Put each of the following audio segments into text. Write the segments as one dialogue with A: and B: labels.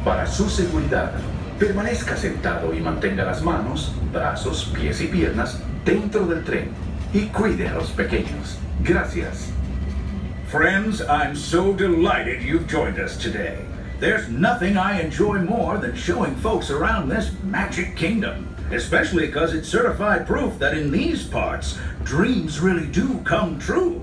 A: Para su seguridad, permanezca sentado y mantenga las manos, brazos, pies y piernas dentro del tren. Y cuide a los pequeños. Gracias.
B: Friends, I'm so delighted you've joined us today. There's nothing I enjoy more than showing folks around this magic kingdom, especially because it's certified proof that in these parts, dreams really do come true.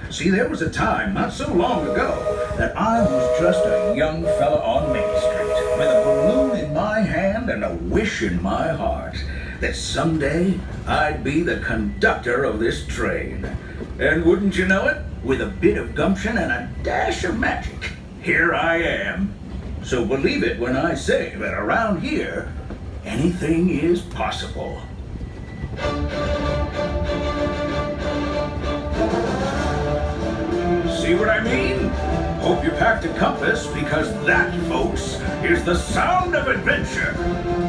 B: See, there was a time not so long ago that I was just a young fella on Main Street with a balloon in my hand and a wish in my heart that someday I'd be the conductor of this train. And wouldn't you know it, with a bit of gumption and a dash of magic, here I am. So believe it when I say that around here, anything is possible. See what I mean? Hope you packed a compass, because that, folks, is the sound of adventure.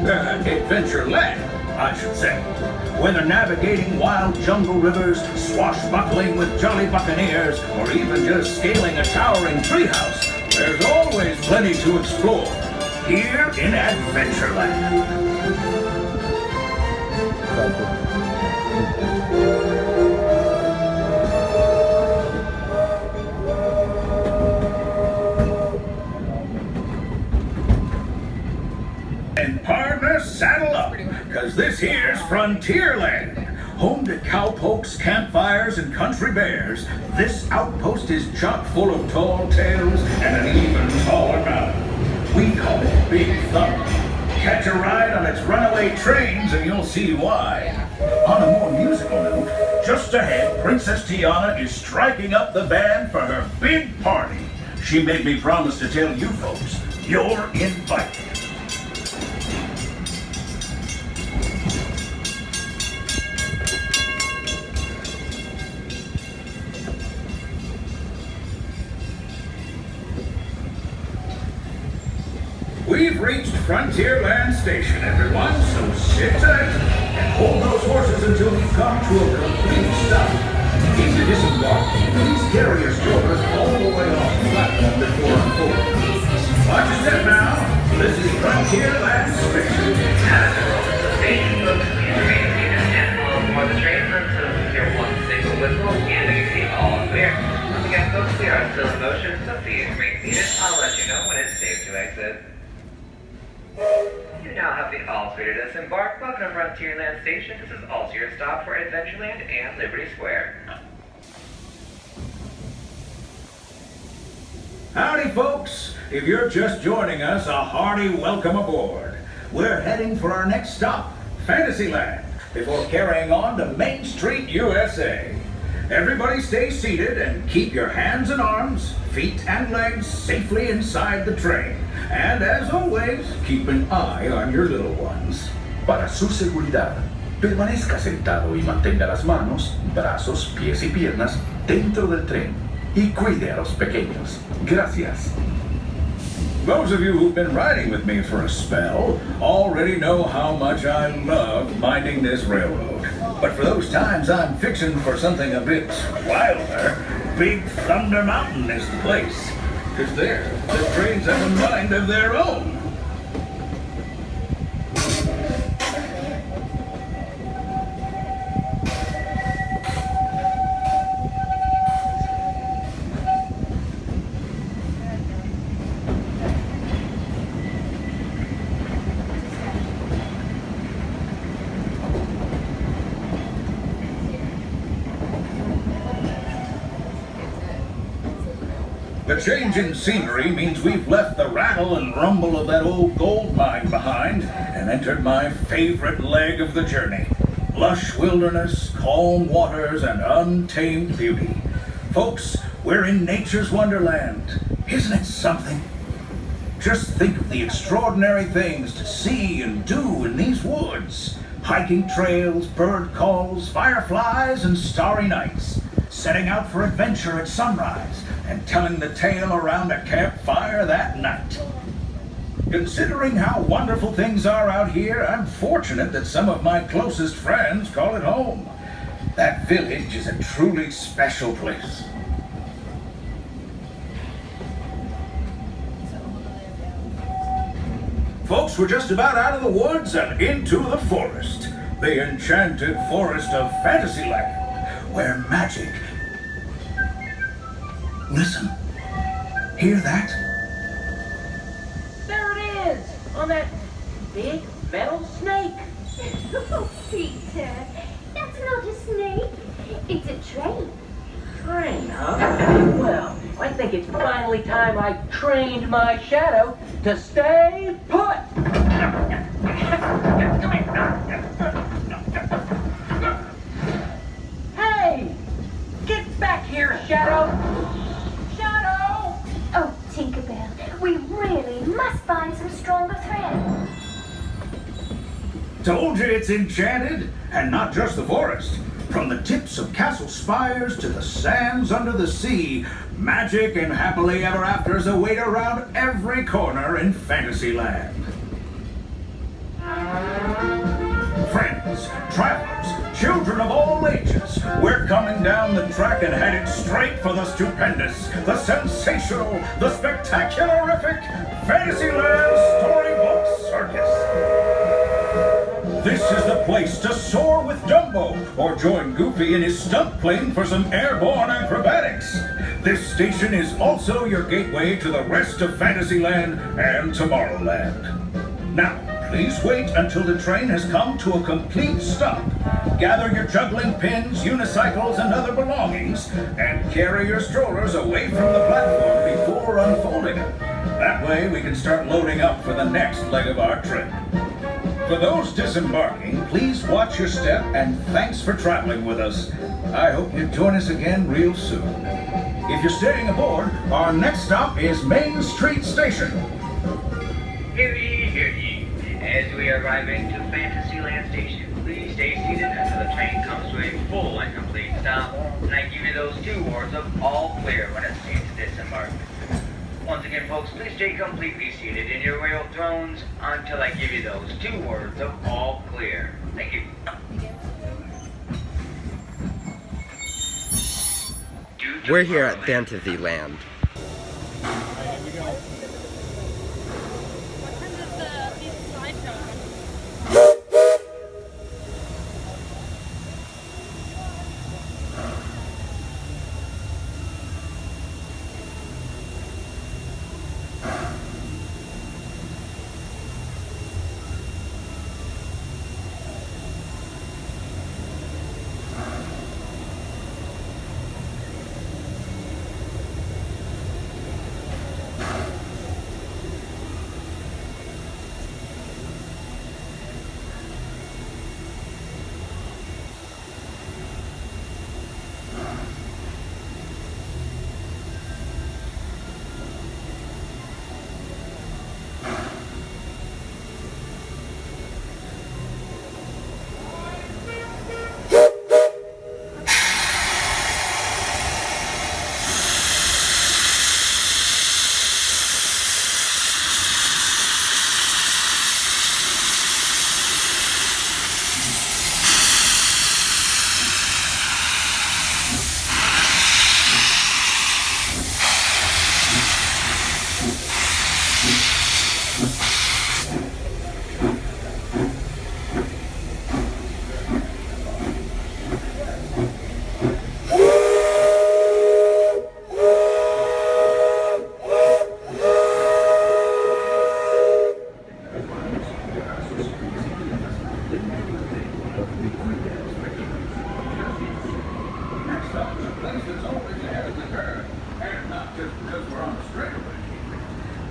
B: Adventureland, I should say. Whether navigating wild jungle rivers, swashbuckling with jolly buccaneers, or even just scaling a towering treehouse, there's always plenty to explore here in Adventureland. And partner, saddle up, because this here's Frontierland. Home to cowpokes, campfires, and country bears, this outpost is chock full of tall tales and an even taller mountain. We call it Big Thunder. Catch a ride on its runaway trains and you'll see why. On a more musical note, just ahead, Princess Tiana is striking up the band for her big party. She made me promise to tell you folks, you're invited. We've reached Frontierland Station, everyone, so sit tight and hold those horses until we come to a complete stop. If you disembark, please carry your strollers all the way off the platform before unfolding. Watch your step now. This is Frontierland Station.
C: Station looks and for the train purposes, your one single whistle and you see all clear. Once again, folks, we are still in motion, so please remain seated. I'll let you know when it's safe to exit. You now have the all clear to disembark. Welcome to Frontierland Station. This is also your stop for Adventureland and Liberty Square.
B: Howdy, folks. If you're just joining us, a hearty welcome aboard. We're heading for our next stop, Fantasyland, before carrying on to Main Street, USA. Everybody stay seated and keep your hands and arms, feet and legs safely inside the train. And as always, keep an eye on your little ones.
A: Para su seguridad, permanezca sentado y mantenga las manos, brazos, pies y piernas dentro del tren. Y cuide a los pequeños. Gracias.
B: Those of you who've been riding with me for a spell already know how much I love minding this railroad. But for those times I'm fixing for something a bit wilder, Big Thunder Mountain is the place. Because there, the trains have a mind of their own. The change in scenery means we've left the rattle and rumble of that old gold mine behind and entered my favorite leg of the journey. Lush wilderness, calm waters, and untamed beauty. Folks, we're in nature's wonderland. Isn't it something? Just think of the extraordinary things to see and do in these woods. Hiking trails, bird calls, fireflies, and starry nights. Setting out for adventure at sunrise and telling the tale around a campfire that night. Considering how wonderful things are out here, I'm fortunate that some of my closest friends call it home. That village is a truly special place. Folks, we're just about out of the woods and into the forest. The enchanted forest of Fantasyland, where magic... Listen. Hear that?
D: There it is! On that big metal snake!
E: Oh, Peter, that's not a snake. It's a train.
D: Train, huh? Well, I think it's finally time I trained my shadow to stay put! Hey! Get back here, Shadow! Shadow!
E: Oh, Tinkerbell, we really must find some stronger thread.
B: Told you it's enchanted, and not just the forest. From the tips of castle spires to the sands under the sea, magic and happily ever afters await around every corner in Fantasyland. Friends, travelers, children of all ages, we're coming down the track and headed straight for the stupendous, the sensational, the spectacularific Fantasyland Storybook Circus. This is the place to soar with Dumbo, or join Goofy in his stunt plane for some airborne acrobatics. This station is also your gateway to the rest of Fantasyland and Tomorrowland. Now, please wait until the train has come to a complete stop. Gather your juggling pins, unicycles, and other belongings, and carry your strollers away from the platform before unfolding them. That way we can start loading up for the next leg of our trip. For those disembarking, please watch your step and thanks for traveling with us. I hope you join us again real soon. If you're staying aboard, our next stop is Main Street Station.
C: Hear ye. As we arrive into Fantasyland Station, please stay seated until the train comes to a full and complete stop, and I give you those 2 words of all clear when it's time to disembark. Once again, folks, please stay completely seated in your royal thrones until I give you those 2 words of all clear. Thank you.
F: We're here at Fantasyland.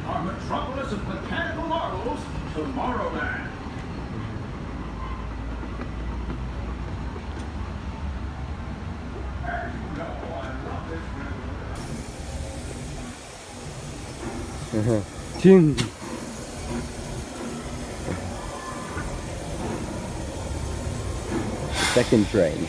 B: Our metropolis of mechanical marvels, Tomorrowland. As you know, I love this river.
F: Jim. Second train.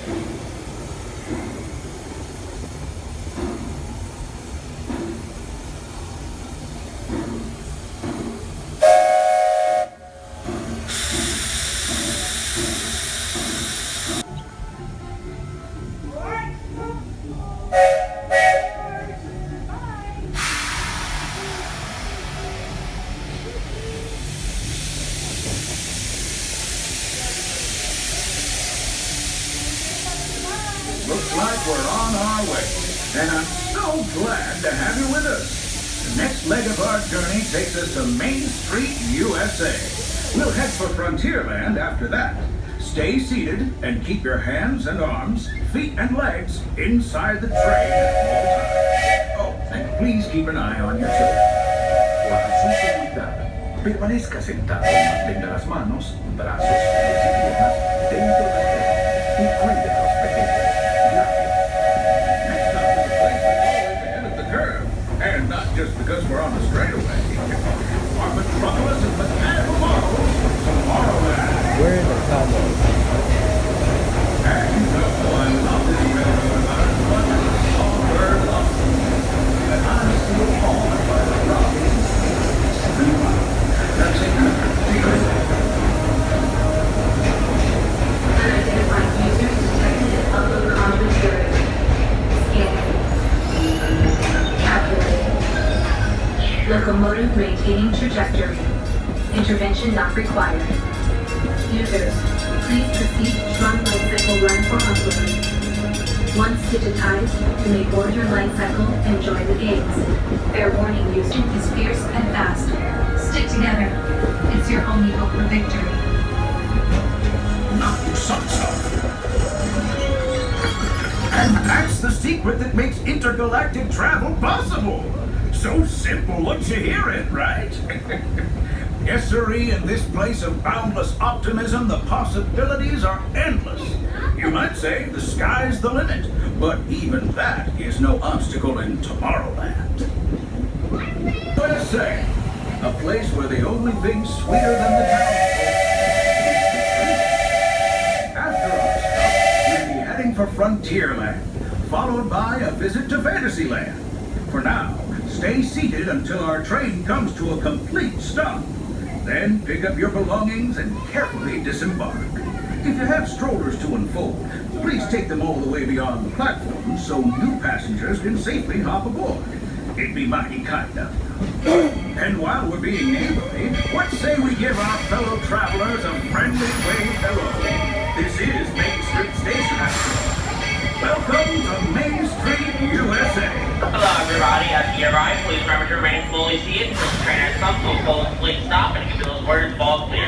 B: and I'm so glad to have you with us. The next leg of our journey takes us to Main Street, USA. We'll head for Frontierland after that. Stay seated and keep your hands and arms, feet and legs inside the train at all times. Oh, and please keep an eye on your children.
A: Por su seguridad, permanezca sentado y mantenga las manos, brazos, pies y piernas dentro del tren y cuide a los pequeños. Gracias.
B: Next stop is a place that's always ahead of the curve. And not just because we're on the straightaway. Our metropolis of mechanical marvels, Tomorrowland.
F: We're in the tunnel.
B: And you know I love this railroad about as much as a songbird loves it. And I'm still awed by the rockets and steamers. Meanwhile, that's it.
G: Unidentified users detected in upload commentary. Scanning. Calculating. Locomotive maintaining trajectory. Intervention not required. Users, please proceed to run light cycle run for upload. Once digitized, you may board your light cycle and join the games. Fair warning, user is fierce and fast. Stick together. It's your only hope for victory.
B: Not so. And that's the secret that makes intergalactic travel possible. So simple once you hear it, right? Yes, sirree, in this place of boundless optimism, the possibilities are endless. You might say the sky's the limit, but even that is no obstacle in Tomorrowland. Let's say, a place where the only thing sweeter than the townsfolk is the truth. After our stop, we'll be heading for Frontierland, followed by a visit to Fantasyland. For now, stay seated until our train comes to a complete stop. Then pick up your belongings and carefully disembark. If you have strollers to unfold, please take them all the way beyond the platform so new passengers can safely hop aboard. It'd be mighty kind of you. And while we're being neighborly, what say we give our fellow travelers a friendly wave hello? This is Main Street Station, after all. Welcome to Main Street, USA.
C: Hello everybody, as you arrive, please remember to remain fully seated until the train has come to a full complete stop and give you those words, ball, please.